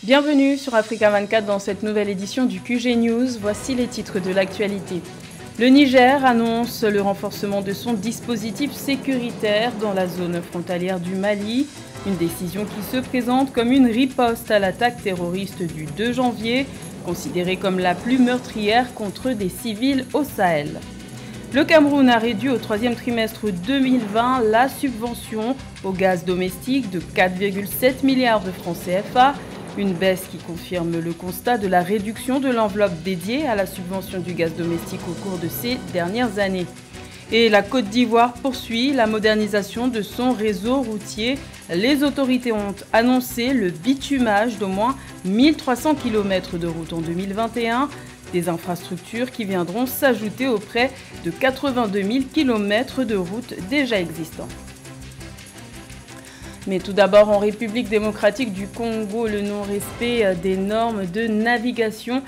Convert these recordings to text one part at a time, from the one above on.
Bienvenue sur Africa 24 dans cette nouvelle édition du QG News. Voici les titres de l'actualité. Le Niger annonce le renforcement de son dispositif sécuritaire dans la zone frontalière du Mali. Une décision qui se présente comme une riposte à l'attaque terroriste du 2 janvier, considérée comme la plus meurtrière contre des civils au Sahel. Le Cameroun a réduit au troisième trimestre 2020 la subvention au gaz domestique de 4,7 milliards de francs CFA. Une baisse qui confirme le constat de la réduction de l'enveloppe dédiée à la subvention du gaz domestique au cours de ces dernières années. Et la Côte d'Ivoire poursuit la modernisation de son réseau routier. Les autorités ont annoncé le bitumage d'au moins 1300 km de route en 2021. Des infrastructures qui viendront s'ajouter aux près de 82 000 km de routes déjà existantes. Mais tout d'abord, en République démocratique du Congo, le non-respect des normes de navigation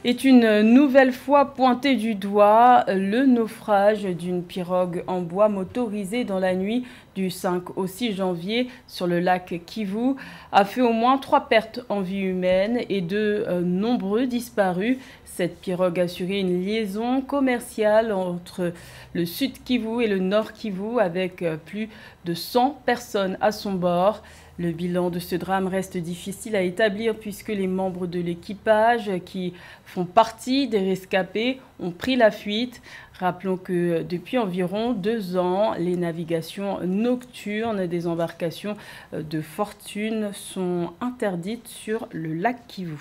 est une nouvelle fois pointé du doigt. Le naufrage d'une pirogue en bois motorisée dans la nuit du 5 au 6 janvier sur le lac Kivu a fait au moins 3 pertes en vie humaine et de nombreux disparus. Cette pirogue assurait une liaison commerciale entre le sud Kivu et le nord Kivu avec plus de 100 personnes à son bord. Le bilan de ce drame reste difficile à établir puisque les membres de l'équipage qui font partie des rescapés ont pris la fuite. Rappelons que depuis environ 2 ans, les navigations nocturnes des embarcations de fortune sont interdites sur le lac Kivu.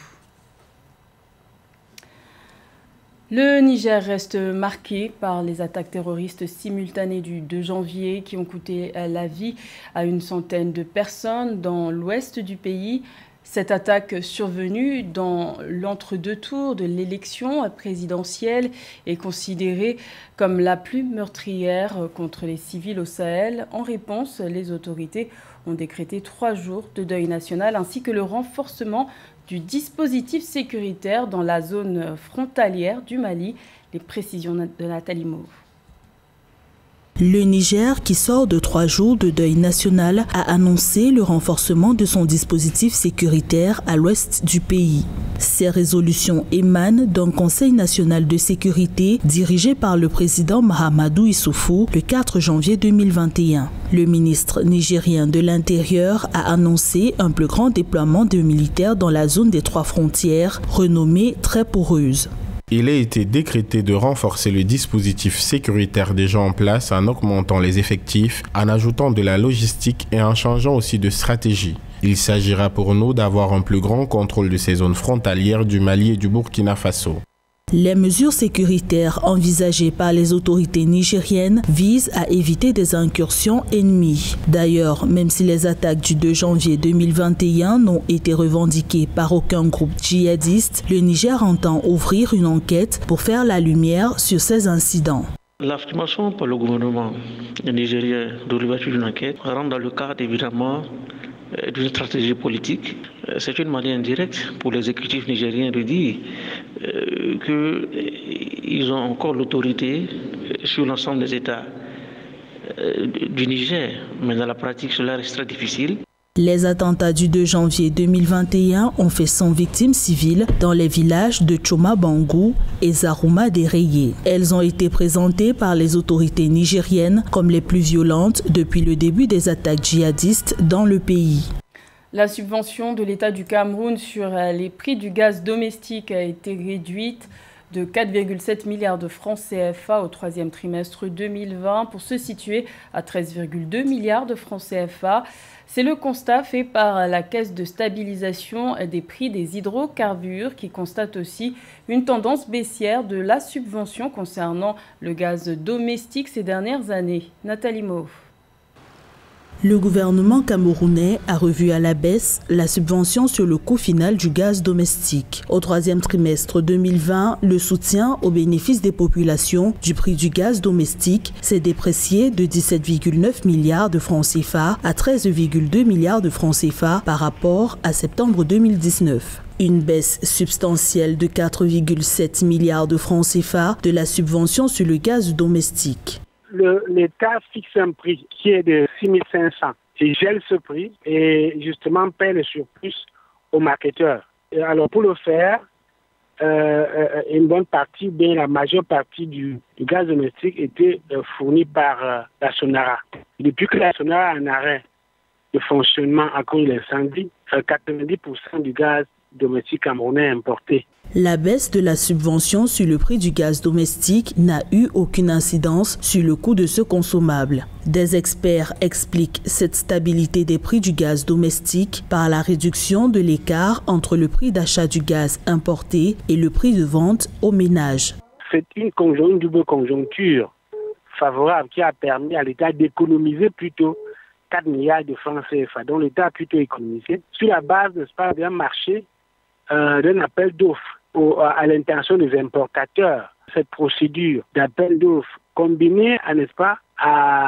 Le Niger reste marqué par les attaques terroristes simultanées du 2 janvier qui ont coûté la vie à une centaine de personnes dans l'ouest du pays. Cette attaque survenue dans l'entre-deux tours de l'élection présidentielle est considérée comme la plus meurtrière contre les civils au Sahel. En réponse, les autorités ont décrété 3 jours de deuil national ainsi que le renforcement du dispositif sécuritaire dans la zone frontalière du Mali. Les précisions de Nathalie Mauve. Le Niger, qui sort de 3 jours de deuil national, a annoncé le renforcement de son dispositif sécuritaire à l'ouest du pays. Ces résolutions émanent d'un Conseil national de sécurité dirigé par le président Mahamadou Issoufou le 4 janvier 2021. Le ministre nigérien de l'Intérieur a annoncé un plus grand déploiement de militaires dans la zone des 3 frontières, renommée très poreuse. Il a été décrété de renforcer le dispositif sécuritaire déjà en place en augmentant les effectifs, en ajoutant de la logistique et en changeant aussi de stratégie. Il s'agira pour nous d'avoir un plus grand contrôle de ces zones frontalières du Mali et du Burkina Faso. Les mesures sécuritaires envisagées par les autorités nigériennes visent à éviter des incursions ennemies. D'ailleurs, même si les attaques du 2 janvier 2021 n'ont été revendiquées par aucun groupe djihadiste, le Niger entend ouvrir une enquête pour faire la lumière sur ces incidents. L'affirmation par le gouvernement nigérien de l'ouverture d'une enquête rentre dans le cadre évidemment d'une stratégie politique. C'est une manière indirecte pour l'exécutif nigérien de dire qu'ils ont encore l'autorité sur l'ensemble des États du Niger, mais dans la pratique cela reste très difficile. Les attentats du 2 janvier 2021 ont fait 100 victimes civiles dans les villages de Tchoma Bangou et Zarouma Dereye. Elles ont été présentées par les autorités nigériennes comme les plus violentes depuis le début des attaques djihadistes dans le pays. La subvention de l'État du Cameroun sur les prix du gaz domestique a été réduite de 4,7 milliards de francs CFA au troisième trimestre 2020 pour se situer à 13,2 milliards de francs CFA. C'est le constat fait par la Caisse de stabilisation des prix des hydrocarbures qui constate aussi une tendance baissière de la subvention concernant le gaz domestique ces dernières années. Nathalie Mauve. Le gouvernement camerounais a revu à la baisse la subvention sur le coût final du gaz domestique. Au troisième trimestre 2020, le soutien au bénéfice des populations du prix du gaz domestique s'est déprécié de 17,9 milliards de francs CFA à 13,2 milliards de francs CFA par rapport à septembre 2019. Une baisse substantielle de 4,7 milliards de francs CFA de la subvention sur le gaz domestique. L'État fixe un prix qui est de 6 500. Il gèle ce prix et justement paie le surplus aux marketeurs. Et alors pour le faire, une bonne partie, bien la majeure partie du gaz domestique était fournie par la Sonara. Et depuis que la Sonara est en arrêt de fonctionnement à cause de l'incendie, 90% du gaz domestique camerounais est importé. La baisse de la subvention sur le prix du gaz domestique n'a eu aucune incidence sur le coût de ce consommable. Des experts expliquent cette stabilité des prix du gaz domestique par la réduction de l'écart entre le prix d'achat du gaz importé et le prix de vente aux ménages. C'est une double conjoncture favorable qui a permis à l'État d'économiser plutôt 4 milliards de francs CFA, dont l'État a plutôt économisé sur la base, n'est-ce pas, d'un marché, d'un appel d'offres à l'intention des importateurs. Cette procédure d'appel d'offres combinée, n'est-ce pas,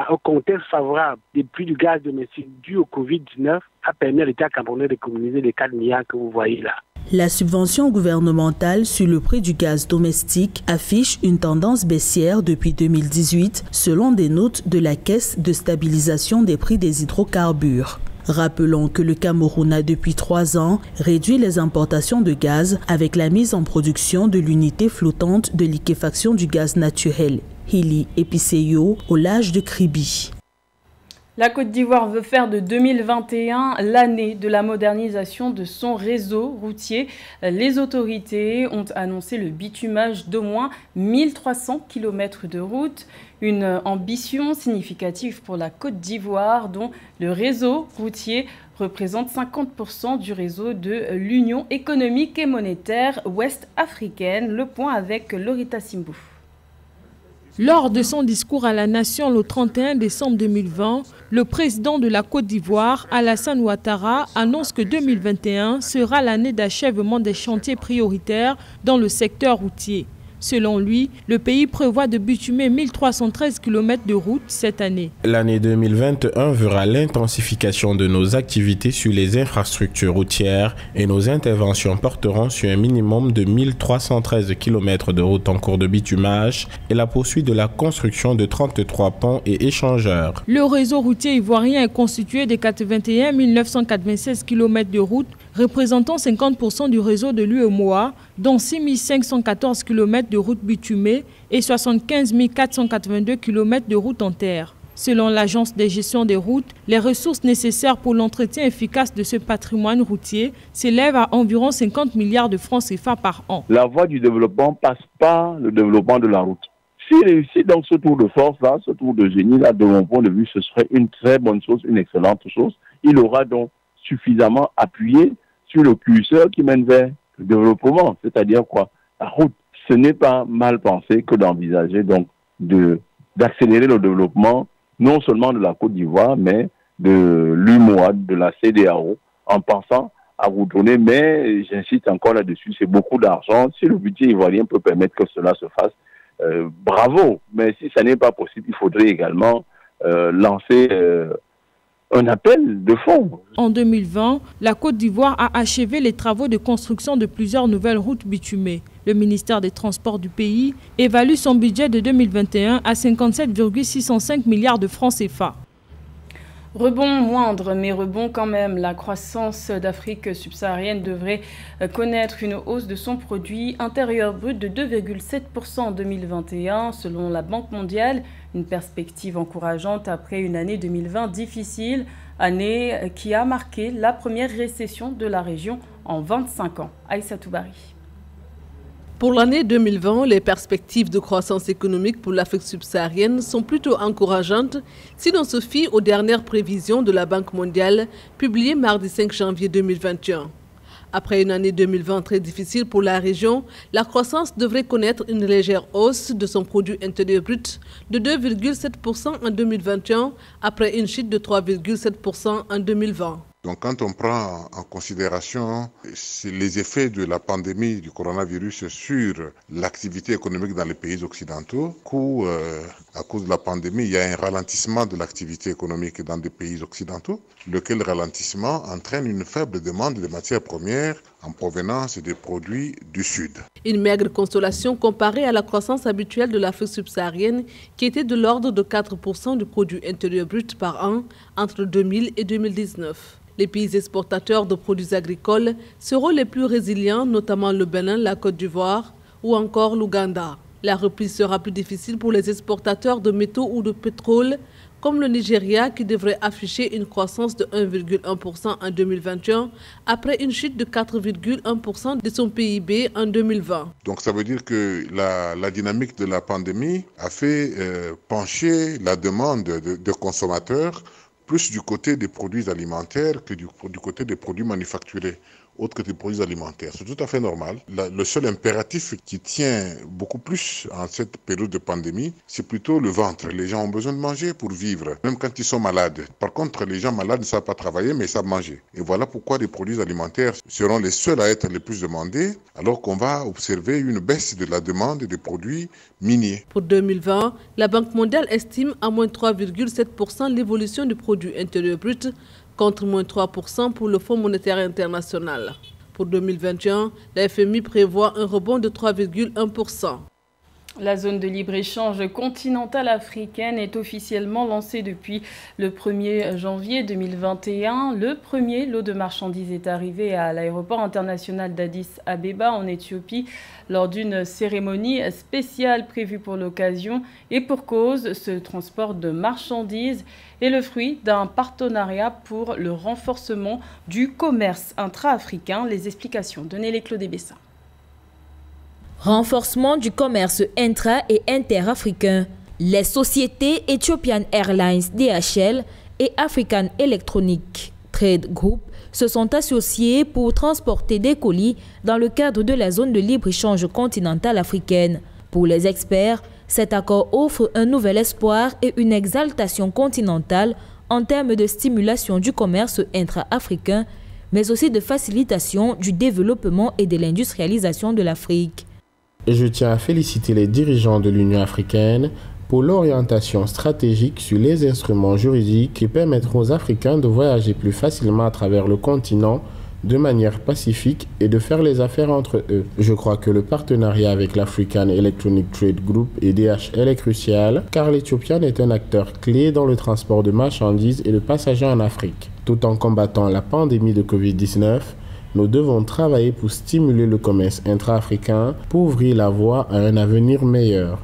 au contexte favorable des prix du gaz domestique dû au Covid-19 a permis à l'État camerounais d'économiser les 4 milliards que vous voyez là. La subvention gouvernementale sur le prix du gaz domestique affiche une tendance baissière depuis 2018 selon des notes de la Caisse de stabilisation des prix des hydrocarbures. Rappelons que le Cameroun a depuis 3 ans réduit les importations de gaz avec la mise en production de l'unité flottante de liquéfaction du gaz naturel, Hili Episeyo, au large de Kribi. La Côte d'Ivoire veut faire de 2021 l'année de la modernisation de son réseau routier. Les autorités ont annoncé le bitumage d'au moins 1300 km de route. Une ambition significative pour la Côte d'Ivoire dont le réseau routier représente 50% du réseau de l'Union économique et monétaire ouest-africaine. Le point avec Lorita Simbou. Lors de son discours à la nation le 31 décembre 2020, le président de la Côte d'Ivoire, Alassane Ouattara, annonce que 2021 sera l'année d'achèvement des chantiers prioritaires dans le secteur routier. Selon lui, le pays prévoit de bitumer 1313 km de route cette année. L'année 2021 verra l'intensification de nos activités sur les infrastructures routières et nos interventions porteront sur un minimum de 1313 km de route en cours de bitumage et la poursuite de la construction de 33 ponts et échangeurs. Le réseau routier ivoirien est constitué de 81 996 km de route, représentant 50% du réseau de l'UEMOA, dont 6 514 km de route bitumée et 75 482 km de route en terre. Selon l'Agence de gestion des routes, les ressources nécessaires pour l'entretien efficace de ce patrimoine routier s'élèvent à environ 50 milliards de francs CFA par an. La voie du développement passe par le développement de la route. S'il réussit donc ce tour de force-là, ce tour de génie-là, de mon point de vue, ce serait une très bonne chose, une excellente chose. Il aura donc suffisamment appuyé sur le curseur qui mène vers le développement, c'est-à-dire quoi? La route. Ce n'est pas mal pensé que d'envisager donc d'accélérer le développement non seulement de la Côte d'Ivoire, mais de l'UMOA, de la CEDEAO, en pensant à vous donner, mais j'insiste encore là-dessus, c'est beaucoup d'argent. Si le budget ivoirien peut permettre que cela se fasse, bravo. Mais si ça n'est pas possible, il faudrait également lancer un appel de fonds. En 2020, la Côte d'Ivoire a achevé les travaux de construction de plusieurs nouvelles routes bitumées. Le ministère des Transports du pays évalue son budget de 2021 à 57,605 milliards de francs CFA. Rebond moindre, mais rebond quand même. La croissance d'Afrique subsaharienne devrait connaître une hausse de son produit intérieur brut de 2,7% en 2021, selon la Banque mondiale. Une perspective encourageante après une année 2020 difficile, année qui a marqué la première récession de la région en 25 ans. Aïssa Toubari. Pour l'année 2020, les perspectives de croissance économique pour l'Afrique subsaharienne sont plutôt encourageantes si l'on se fie aux dernières prévisions de la Banque mondiale publiées mardi 5 janvier 2021. Après une année 2020 très difficile pour la région, la croissance devrait connaître une légère hausse de son produit intérieur brut de 2,7% en 2021 après une chute de 3,7% en 2020. Donc quand on prend en considération les effets de la pandémie du coronavirus sur l'activité économique dans les pays occidentaux, coûts à cause de la pandémie, il y a un ralentissement de l'activité économique dans des pays occidentaux, lequel ralentissement entraîne une faible demande de matières premières en provenance des produits du Sud. Une maigre consolation comparée à la croissance habituelle de l'Afrique subsaharienne qui était de l'ordre de 4% du produit intérieur brut par an entre 2000 et 2019. Les pays exportateurs de produits agricoles seront les plus résilients, notamment le Bénin, la Côte d'Ivoire ou encore l'Ouganda. La reprise sera plus difficile pour les exportateurs de métaux ou de pétrole, comme le Nigeria qui devrait afficher une croissance de 1,1% en 2021 après une chute de 4,1% de son PIB en 2020. Donc ça veut dire que la dynamique de la pandémie a fait pencher la demande de consommateurs plus du côté des produits alimentaires que du côté des produits manufacturés, autres que des produits alimentaires. C'est tout à fait normal. Le seul impératif qui tient beaucoup plus en cette période de pandémie, c'est plutôt le ventre. Les gens ont besoin de manger pour vivre, même quand ils sont malades. Par contre, les gens malades ne savent pas travailler, mais ils savent manger. Et voilà pourquoi les produits alimentaires seront les seuls à être les plus demandés, alors qu'on va observer une baisse de la demande des produits miniers. Pour 2020, la Banque mondiale estime à moins 3,7% l'évolution du produit intérieur brut, contre moins 3% pour le Fonds monétaire international. Pour 2021, la FMI prévoit un rebond de 3,1%. La zone de libre-échange continentale africaine est officiellement lancée depuis le 1er janvier 2021. Le premier lot de marchandises est arrivé à l'aéroport international d'Addis Abeba en Éthiopie lors d'une cérémonie spéciale prévue pour l'occasion. Et pour cause, ce transport de marchandises est le fruit d'un partenariat pour le renforcement du commerce intra-africain. Les explications de Nelly Claude Bessin. Renforcement du commerce intra- et interafricain. Les sociétés Ethiopian Airlines DHL et African Electronic Trade Group se sont associés pour transporter des colis dans le cadre de la zone de libre-échange continentale africaine. Pour les experts, cet accord offre un nouvel espoir et une exaltation continentale en termes de stimulation du commerce intra-africain, mais aussi de facilitation du développement et de l'industrialisation de l'Afrique. Je tiens à féliciter les dirigeants de l'Union africaine pour l'orientation stratégique sur les instruments juridiques qui permettront aux Africains de voyager plus facilement à travers le continent de manière pacifique et de faire les affaires entre eux. Je crois que le partenariat avec l'African Electronic Trade Group et DHL est crucial car l'Éthiopien est un acteur clé dans le transport de marchandises et de passagers en Afrique. Tout en combattant la pandémie de Covid-19, nous devons travailler pour stimuler le commerce intra-africain pour ouvrir la voie à un avenir meilleur.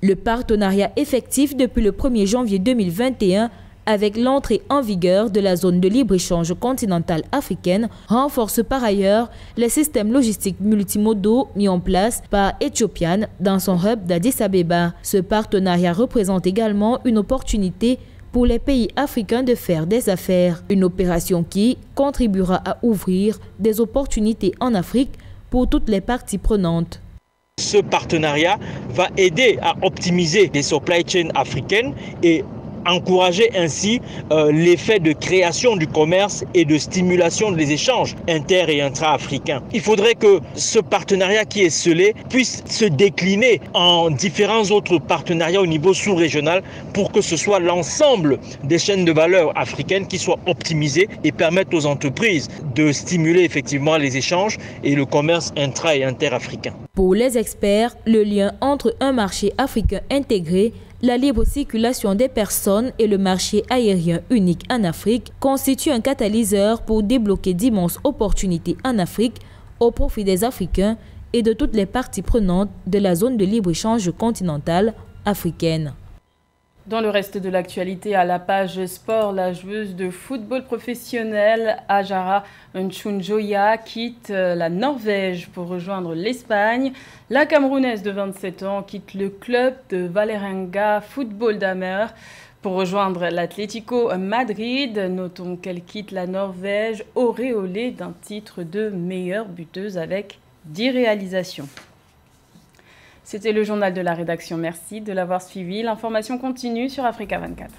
Le partenariat effectif depuis le 1er janvier 2021 avec l'entrée en vigueur de la zone de libre-échange continentale africaine renforce par ailleurs les systèmes logistiques multimodaux mis en place par Ethiopian dans son hub d'Addis Abeba. Ce partenariat représente également une opportunité pour les pays africains de faire des affaires. Une opération qui contribuera à ouvrir des opportunités en Afrique pour toutes les parties prenantes. Ce partenariat va aider à optimiser les supply chains africaines et encourager ainsi l'effet de création du commerce et de stimulation des échanges inter- et intra-africains. Il faudrait que ce partenariat qui est scellé puisse se décliner en différents autres partenariats au niveau sous-régional pour que ce soit l'ensemble des chaînes de valeur africaines qui soient optimisées et permettent aux entreprises de stimuler effectivement les échanges et le commerce intra- et inter-africain. Pour les experts, le lien entre un marché africain intégré, la libre circulation des personnes et le marché aérien unique en Afrique constitue un catalyseur pour débloquer d'immenses opportunités en Afrique au profit des Africains et de toutes les parties prenantes de la zone de libre-échange continentale africaine. Dans le reste de l'actualité, à la page sport, la joueuse de football professionnel Ajara Nchunjoya quitte la Norvège pour rejoindre l'Espagne. La Camerounaise de 27 ans quitte le club de Vålerenga Football Damer pour rejoindre l'Atlético Madrid. Notons qu'elle quitte la Norvège auréolée d'un titre de meilleure buteuse avec 10 réalisations. C'était le journal de la rédaction. Merci de l'avoir suivi. L'information continue sur Africa 24.